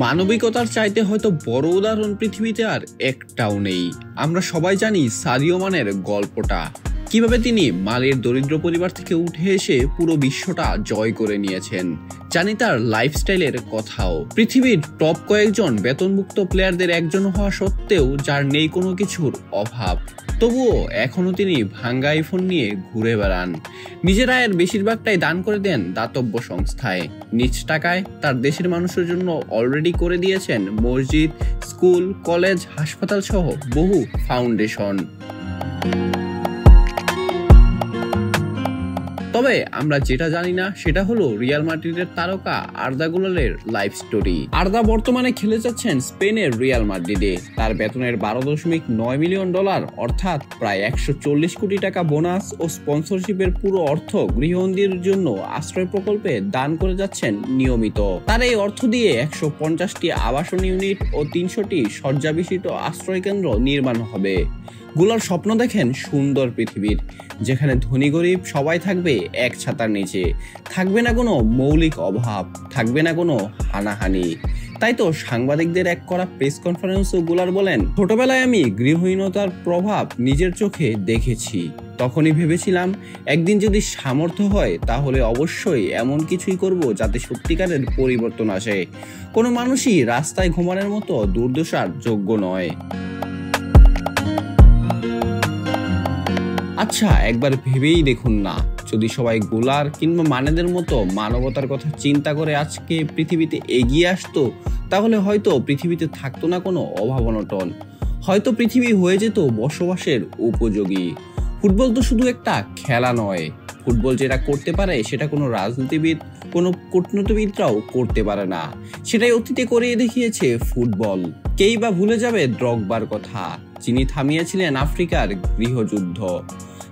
মানবিকতার চাইতে হয়তো বড় উদাহরণ পৃথিবীতে আর একটাও নেই। আমরা সবাই জানি সাদিও মানের গল্পটা, কিভাবে তিনি মালির দরিদ্র পরিবার থেকে উঠে এসে পুরো বিশ্বটা জয় করে নিয়েছেন। জানি তার লাইফস্টাইলের কথাও। পৃথিবীর টপ কয়েকজন বেতনভুক্ত প্লেয়ারদের একজন হওয়া সত্ত্বেও যার নেই কোনো কিছুর অভাব, তবুও এখনো তিনি ভাঙ্গা আইফোন নিয়ে ঘুরে বেড়ান। নিজের আয়ের বেশিরভাগটাই দান করে দেন দাতব্য সংস্থায়। নিজ টাকায় তার দেশের মানুষের জন্য অলরেডি করে দিয়েছেন মসজিদ, স্কুল, কলেজ, হাসপাতাল সহ বহু ফাউন্ডেশন। তবে আমরা যেটা জানি না সেটা হলো রিয়াল মাদ্রিদের তারকা আর্দা গুলারের লাইফ স্টোরি। আর্দা বর্তমানে খেলে যাচ্ছেন স্পেনের রিয়াল মাদ্রিদে। তার বেতনের 12.9 মিলিয়ন ডলার অর্থাৎ প্রায় 140 কোটি টাকা বোনাস ও স্পন্সরশিপের পুরো অর্থ গৃহবন্দীর জন্য আশ্রয় প্রকল্পে দান করে যাচ্ছেন নিয়মিত। তার এই অর্থ দিয়ে 150টি আবাসন ইউনিট ও 300টি শয্যা বিশিষ্ট আশ্রয় কেন্দ্র নির্মাণ হবে। গুলার স্বপ্ন দেখেন সুন্দর পৃথিবীর, যেখানে ধনী গরিব সবাই থাকবে এক ছাতার নিচে, থাকবে না কোনো মৌলিক অভাব, থাকবে না কোনো হানাহানি। তাই তো সাংবাদিকদের এক করা প্রেস কনফারেন্সও গুলার বলেন, ছোটবেলায় আমি গৃহহীনতার প্রভাব নিজের চোখে দেখেছি। তখনই ভেবেছিলাম একদিন যদি সামর্থ্য হয় তাহলে অবশ্যই এমন কিছুই করব যাতে সত্যিকারের পরিবর্তন আসে। কোনো মানুষই রাস্তায় ঘুমানোর মতো দুর্দশার যোগ্য নয়। আচ্ছা, একবার ভেবেই দেখুন না, যদি সবাই গুলার কিংবা মানেদের মতো মানবতার কথা চিন্তা করে আজকে পৃথিবীতে এগিয়ে আসতো, তাহলে হয়তো পৃথিবীতে থাকতো না কোনো অভাব অনটন, হয়তো পৃথিবী হয়ে যেত বসবাসের উপযোগী। ফুটবল তো শুধু একটা খেলা নয়, ফুটবল যেটা করতে পারে সেটা কোনো রাজনীতিবিদ, কোনো কূটনীতিবিদরাও করতে পারে না। সেটাই অতীতে করিয়ে দেখিয়েছে ফুটবল। কেই বা ভুলে যাবে দ্রগবার কথা, যিনি থামিয়েছিলেন আফ্রিকার গৃহযুদ্ধ,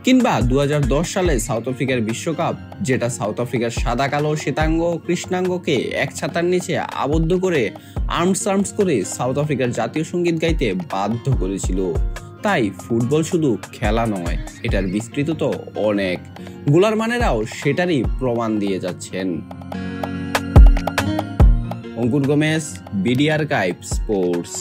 কিংবা 2010 সালে সাউথ আফ্রিকার বিশ্বকাপ, যেটা সাউথ আফ্রিকার সাদা কালো শ্বেতাঙ্গ কৃষ্ণাঙ্গকে এক ছাতার নিচে আবদ্ধ করে আর্মস করে সাউথ আফ্রিকার জাতীয় সঙ্গীত গাইতে বাধ্য করেছিল। তাই ফুটবল শুধু খেলা নয়, এটার বিস্তৃত তো অনেক। গুলার মানেরাও সেটারই প্রমাণ দিয়ে যাচ্ছেন। অঙ্কুর গোমেজ, বিডি আর্কাইভ স্পোর্টস।